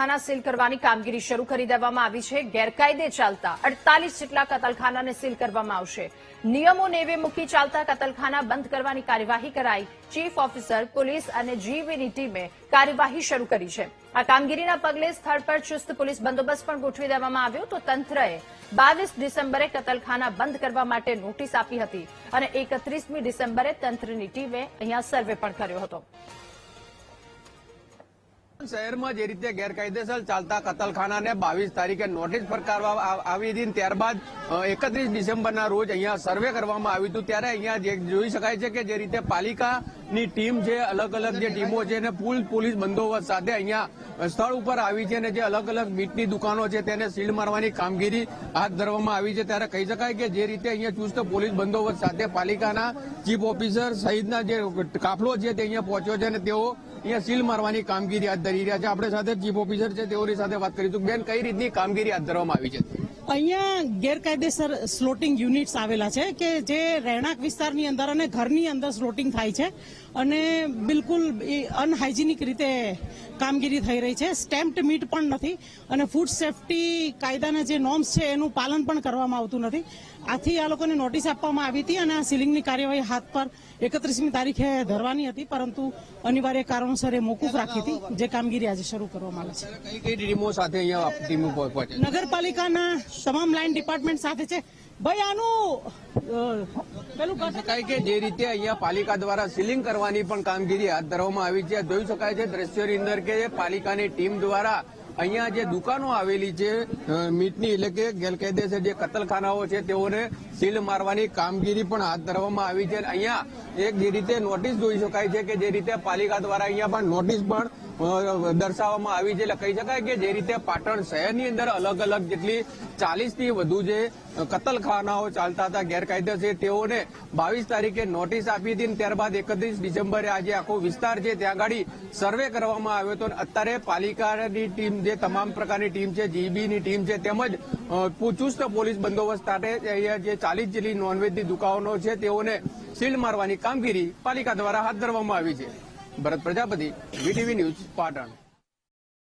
કતલખાના seal કરવાની કામગીરી શરૂ કરી દેવામાં આવી છે। ગેરકાયદે ચાલતા 48 જેટલા કતલખાનાને સીલ કરવામાં આવશે। નિયમો નેવે મૂકી ચાલતા કતલખાના બંધ કરવાની કાર્યવાહી કરાઈ। ચીફ ઓફિસર પોલીસ અને જીબીની ટીમે કાર્યવાહી શરૂ કરી છે। આ કામગીરીના પગલે સ્થળ પર ચુસ્ત પોલીસ બંદોબસ્ત પણ ગોઠવી દેવામાં આવ્યો તો તંત્રએ 22 ડિસેમ્બરે કતલખાના બંધ કરવા માટે નોટિસ આપી હતી અને 31મી ડિસેમ્બરે તંત્રની ટીમે અહીંયા સર્વે પણ કર્યો હતો। શહેરમાં જે રીતે ગેરકાયદેસર ચાલતા કતલખાનાને 22 તારીખે નોટિસ ફરકારવામાં આવી હતી, ત્યારબાદ 31 ડિસેમ્બરના રોજ અહીંયા સર્વે કરવામાં આવ્યું હતું। ત્યારે અહીંયા જોઈ શકાય છે કે જે રીતે પાલિકાની ટીમ છે, અલગ અલગ જે ટીમો છે અને ફૂલ પોલીસ બંદોબસ્ત સાથે અહીંયા સ્થળ ઉપર આવી છે અને જે અલગ અલગ મીટની દુકાનો છે તેને સીલ મારવાની કામગીરી હાથ ધરવામાં આવી છે। ત્યારે કહી શકાય કે જે રીતે અહીંયા ચુસ્ત પોલીસ બંદોબસ્ત સાથે પાલિકાના ચીફ ઓફિસર સહિતના જે કાફલો છે તે અહીંયા પહોંચ્યો છે અને તેઓ અહીંયા સીલ મારવાની કામગીરી હાથ ધરી રહ્યા છે। આપણે સાથે ચીફ ઓફિસર છે તેઓની સાથે વાત કરીશું। બેન, કઈ રીતની કામગીરી હાથ ધરવામાં આવી છે? અહીંયા ગેરકાયદેસર સ્લોટિંગ યુનિટ્સ આવેલા છે કે જે રહેણાંક વિસ્તારની અંદર અને ઘરની અંદર સ્લોટિંગ થાય છે અને બિલકુલ અનહાઇજીનિક રીતે કામગીરી થઈ રહી છે। સ્ટેમ્પ્ડ મીટ પણ નથી અને ફૂડ સેફ્ટી કાયદાના જે નોર્મ્સ છે એનું પાલન પણ કરવામાં આવતું નથી। આથી આ લોકોને નોટિસ આપવામાં આવી હતી અને આ સીલિંગની કાર્યવાહી હાથ પર 31મી તારીખે ધરવાની હતી, પરંતુ અનિવાર્ય કારણોસર એ મોકૂફ રાખી હતી, જે કામગીરી આજે શરૂ કરવામાં આવી છે। કઈ ટીમો સાથે અહીંયા ટીમો પહોંચે? નગરપાલિકાના તમામ લાઇન ડિપાર્ટમેન્ટ સાથે છે। ભાઈ, આનું પેલું શકાય કે જે રીતે અહીંયા પાલિકા દ્વારા સીલિંગ કરવાની પણ કામગીરી હાથ ધરવામાં આવી છે। જોઈ શકાય છે દ્રશ્યોની અંદર કે પાલિકાની ટીમ દ્વારા અહીંયા જે દુકાનો આવેલી છે મીટની, એટલે કે ગેરકાયદેસર જે કતલખાનાઓ છે તેઓને સીલ મારવાની કામગીરી પણ હાથ ધરવામાં આવી છે। અહીંયા એક જે રીતે નોટિસ જોઈ શકાય છે કે જે રીતે પાલિકા દ્વારા અહીંયા પણ નોટિસ પણ દર્શાવવામાં આવી છે। એટલે કહી શકાય કે જે રીતે પાટણ શહેરની અંદર અલગ અલગ જેટલી 40થી વધુ જે કતલખાનાઓ ચાલતા હતા ગેરકાયદેસર, તેઓને 22 તારીખે નોટિસ આપી હતી। ત્યારબાદ 31 ડિસેમ્બરે આજે આખો વિસ્તાર છે ત્યાં આગળ સર્વે કરવામાં આવ્યો હતો। અત્યારે પાલિકાની ટીમ, જે તમામ પ્રકારની ટીમ છે, જીબીની ટીમ છે, તેમજ ચુસ્ત પોલીસ બંદોબસ્ત સાથે અહીંયા જે 40 જેટલી નોનવેજની દુકાનો છે તેઓને સીલ મારવાની કામગીરી પાલિકા દ્વારા હાથ ધરવામાં આવી છે। ભરત પ્રજાપતિ, વીટીવી ન્યૂઝ, પાટણ।